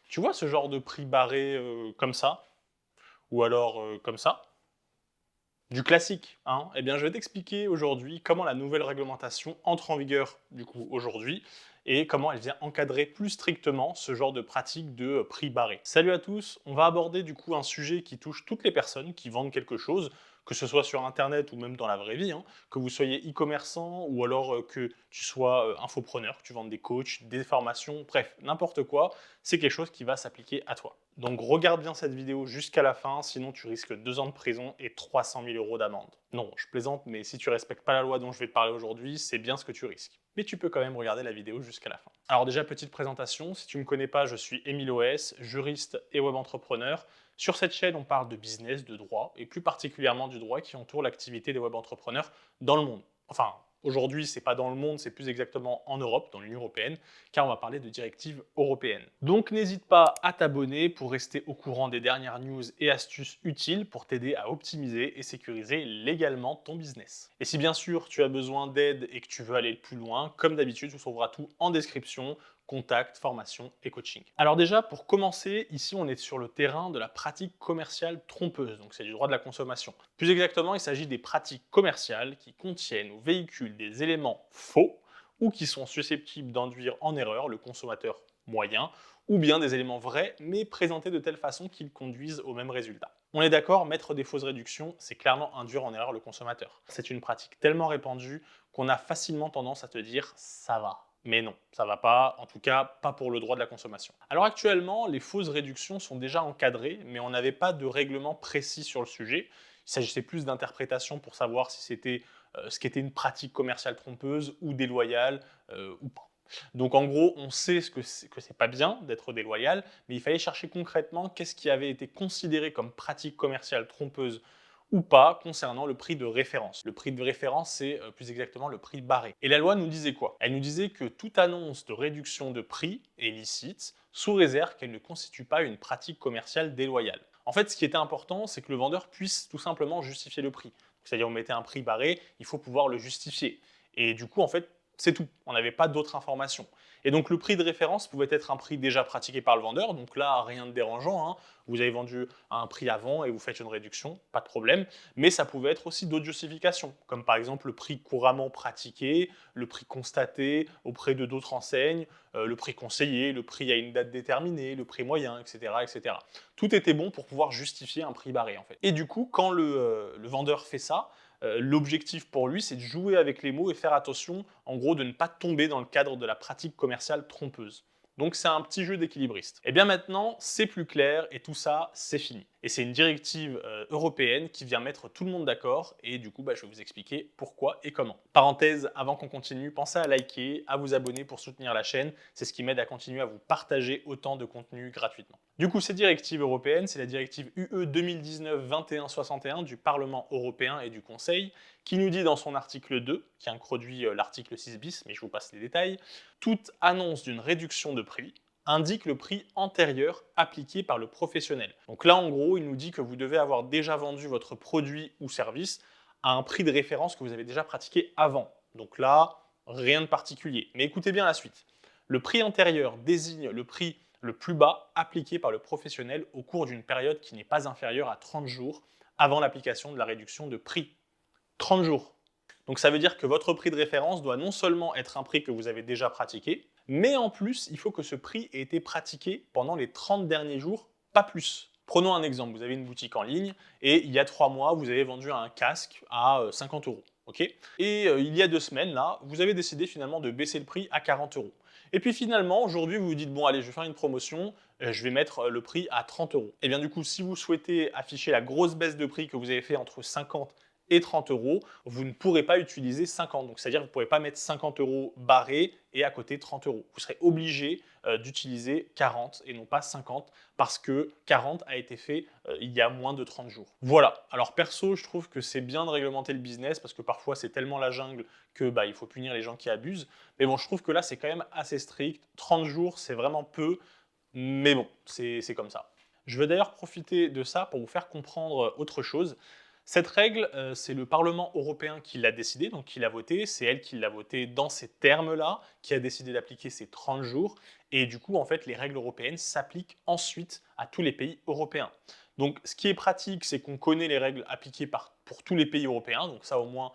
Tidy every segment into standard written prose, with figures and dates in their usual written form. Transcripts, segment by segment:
Tu vois ce genre de prix barré comme ça, ou alors comme ça? Du classique, hein? Eh bien, je vais t'expliquer aujourd'hui comment la nouvelle réglementation entre en vigueur, du coup, aujourd'hui, et comment elle vient encadrer plus strictement ce genre de pratique de prix barré. Salut à tous, on va aborder du coup un sujet qui touche toutes les personnes qui vendent quelque chose, que ce soit sur Internet ou même dans la vraie vie, hein, que vous soyez e-commerçant ou alors que tu sois infopreneur, que tu vendes des coachs, des formations, bref, n'importe quoi, c'est quelque chose qui va s'appliquer à toi. Donc regarde bien cette vidéo jusqu'à la fin, sinon tu risques 2 ans de prison et 300 000 euros d'amende. Non, je plaisante, mais si tu respectes pas la loi dont je vais te parler aujourd'hui, c'est bien ce que tu risques. Mais tu peux quand même regarder la vidéo jusqu'à la fin. Alors déjà, petite présentation, si tu ne me connais pas, je suis Émile OS, juriste et web entrepreneur. Sur cette chaîne, on parle de business, de droit, et plus particulièrement du droit qui entoure l'activité des web entrepreneurs dans le monde. Enfin, aujourd'hui, c'est pas dans le monde, c'est plus exactement en Europe, dans l'Union européenne, car on va parler de directives européennes. Donc n'hésite pas à t'abonner pour rester au courant des dernières news et astuces utiles pour t'aider à optimiser et sécuriser légalement ton business. Et si bien sûr tu as besoin d'aide et que tu veux aller plus loin, comme d'habitude, tu trouveras tout en description, contact, formation et coaching. Alors déjà, pour commencer, ici on est sur le terrain de la pratique commerciale trompeuse, donc c'est du droit de la consommation. Plus exactement, il s'agit des pratiques commerciales qui contiennent ou véhiculent des éléments faux ou qui sont susceptibles d'induire en erreur le consommateur moyen, ou bien des éléments vrais, mais présentés de telle façon qu'ils conduisent au même résultat. On est d'accord, mettre des fausses réductions, c'est clairement induire en erreur le consommateur. C'est une pratique tellement répandue qu'on a facilement tendance à te dire « ça va ». Mais non, ça va pas, en tout cas pas pour le droit de la consommation. Alors actuellement, les fausses réductions sont déjà encadrées, mais on n'avait pas de règlement précis sur le sujet. Il s'agissait plus d'interprétation pour savoir si c'était ce qu'était une pratique commerciale trompeuse ou déloyale ou pas. Donc en gros, on sait que c'est pas bien d'être déloyal, mais il fallait chercher concrètement qu'est-ce qui avait été considéré comme pratique commerciale trompeuse ou pas concernant le prix de référence. Le prix de référence, c'est plus exactement le prix barré. Et la loi nous disait quoi? Elle nous disait que toute annonce de réduction de prix est licite, sous réserve qu'elle ne constitue pas une pratique commerciale déloyale. En fait, ce qui était important, c'est que le vendeur puisse tout simplement justifier le prix. C'est-à-dire, on mettait un prix barré, il faut pouvoir le justifier. Et du coup, en fait, c'est tout. On n'avait pas d'autres informations. Et donc, le prix de référence pouvait être un prix déjà pratiqué par le vendeur. Donc là, rien de dérangeant, hein. Vous avez vendu à un prix avant et vous faites une réduction, pas de problème. Mais ça pouvait être aussi d'autres justifications, comme par exemple le prix couramment pratiqué, le prix constaté auprès de d'autres enseignes, le prix conseillé, le prix à une date déterminée, le prix moyen, etc., etc. Tout était bon pour pouvoir justifier un prix barré, en fait. Et du coup, quand le vendeur fait ça, l'objectif pour lui, c'est de jouer avec les mots et faire attention, en gros, de ne pas tomber dans le cadre de la pratique commerciale trompeuse. Donc c'est un petit jeu d'équilibriste. Et bien maintenant, c'est plus clair et tout ça, c'est fini. Et c'est une directive européenne qui vient mettre tout le monde d'accord et du coup, je vais vous expliquer pourquoi et comment. Parenthèse, avant qu'on continue, pensez à liker, à vous abonner pour soutenir la chaîne. C'est ce qui m'aide à continuer à vous partager autant de contenu gratuitement. Du coup, cette directive européenne, c'est la directive UE 2019-2161 du Parlement européen et du Conseil qui nous dit dans son article 2, qui introduit l'article 6 bis, mais je vous passe les détails, toute annonce d'une réduction de prix indique le prix antérieur appliqué par le professionnel. Donc là, en gros, il nous dit que vous devez avoir déjà vendu votre produit ou service à un prix de référence que vous avez déjà pratiqué avant. Donc là, rien de particulier. Mais écoutez bien la suite. Le prix antérieur désigne le prix le plus bas appliqué par le professionnel au cours d'une période qui n'est pas inférieure à 30 jours avant l'application de la réduction de prix. 30 jours. Donc ça veut dire que votre prix de référence doit non seulement être un prix que vous avez déjà pratiqué, mais en plus, il faut que ce prix ait été pratiqué pendant les 30 derniers jours, pas plus. Prenons un exemple, vous avez une boutique en ligne et il y a 3 mois, vous avez vendu un casque à 50 euros. Okay, et il y a 2 semaines, là, vous avez décidé finalement de baisser le prix à 40 euros. Et puis finalement, aujourd'hui, vous vous dites, bon allez, je vais faire une promotion, je vais mettre le prix à 30 euros. Et bien du coup, si vous souhaitez afficher la grosse baisse de prix que vous avez fait entre 50 et 30 euros, vous ne pourrez pas utiliser 50. Donc, c'est-à-dire que vous ne pourrez pas mettre 50 euros barrés et à côté 30 euros. Vous serez obligé d'utiliser 40 et non pas 50 parce que 40 a été fait il y a moins de 30 jours. Voilà. Alors, perso, je trouve que c'est bien de réglementer le business parce que parfois, c'est tellement la jungle que il faut punir les gens qui abusent. Mais bon, je trouve que là, c'est quand même assez strict. 30 jours, c'est vraiment peu. Mais bon, c'est comme ça. Je veux d'ailleurs profiter de ça pour vous faire comprendre autre chose. Cette règle, c'est le Parlement européen qui l'a décidée, donc qui l'a votée. C'est elle qui l'a votée dans ces termes-là, qui a décidé d'appliquer ces 30 jours. Et du coup, en fait, les règles européennes s'appliquent ensuite à tous les pays européens. Donc, ce qui est pratique, c'est qu'on connaît les règles appliquées pour tous les pays européens. Donc ça, au moins,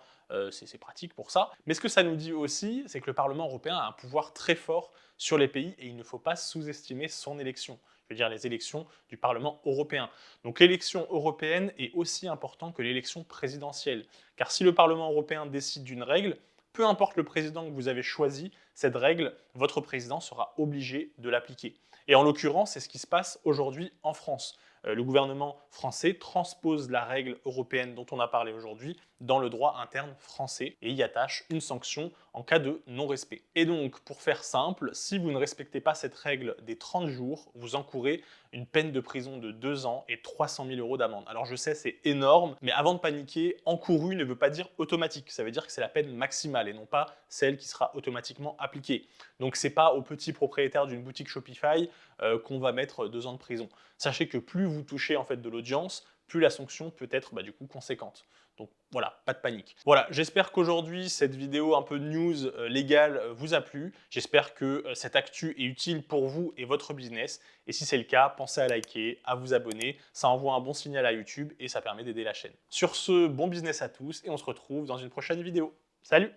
c'est pratique pour ça. Mais ce que ça nous dit aussi, c'est que le Parlement européen a un pouvoir très fort sur les pays et il ne faut pas sous-estimer son élection. Je veux dire les élections du Parlement européen. Donc l'élection européenne est aussi importante que l'élection présidentielle. Car si le Parlement européen décide d'une règle, peu importe le président que vous avez choisi, cette règle, votre président sera obligé de l'appliquer. Et en l'occurrence, c'est ce qui se passe aujourd'hui en France. Le gouvernement français transpose la règle européenne dont on a parlé aujourd'hui dans le droit interne français et y attache une sanction en cas de non-respect. Et donc, pour faire simple, si vous ne respectez pas cette règle des 30 jours, vous encourez une peine de prison de 2 ans et 300 000 euros d'amende. Alors je sais, c'est énorme, mais avant de paniquer, encouru ne veut pas dire automatique. Ça veut dire que c'est la peine maximale et non pas celle qui sera automatiquement appliquée. Donc c'est pas au petit propriétaire d'une boutique Shopify qu'on va mettre 2 ans de prison. Sachez que plus vous touchez en fait de l'audience, plus la sanction peut être du coup conséquente. Donc voilà, pas de panique. Voilà, j'espère qu'aujourd'hui, cette vidéo un peu news légale vous a plu. J'espère que cette actu est utile pour vous et votre business. Et si c'est le cas, pensez à liker, à vous abonner. Ça envoie un bon signal à YouTube et ça permet d'aider la chaîne. Sur ce, bon business à tous et on se retrouve dans une prochaine vidéo. Salut!